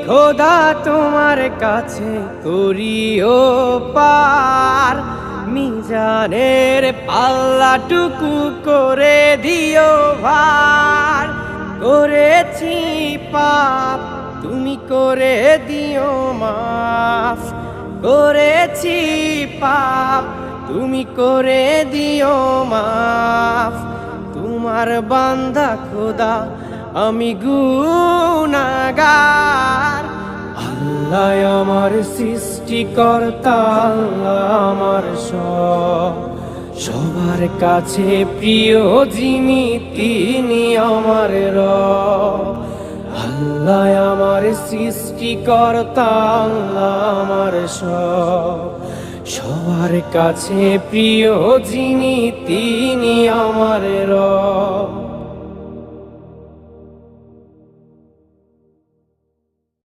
খোদা তোমার কাছে করিও পার, মিজানের পাল্লাটুকু করে দিও ভার। করেছি পাপ তুমি করে দিও মাফ, করেছি পাপ তুমি করে দিও মাফ। তোমার বান্দা খোদা আমি গুনাহগার। আল্লাহ আমার সৃষ্টিকর্তা, আল্লাহ আমার সবার কাছে প্রিয় যিনি তিনি আমার রব। আল্লাহ আমার সৃষ্টিকর্তা, আল্লাহ আমার সবার কাছে প্রিয় যিনি তিনি আমার রব।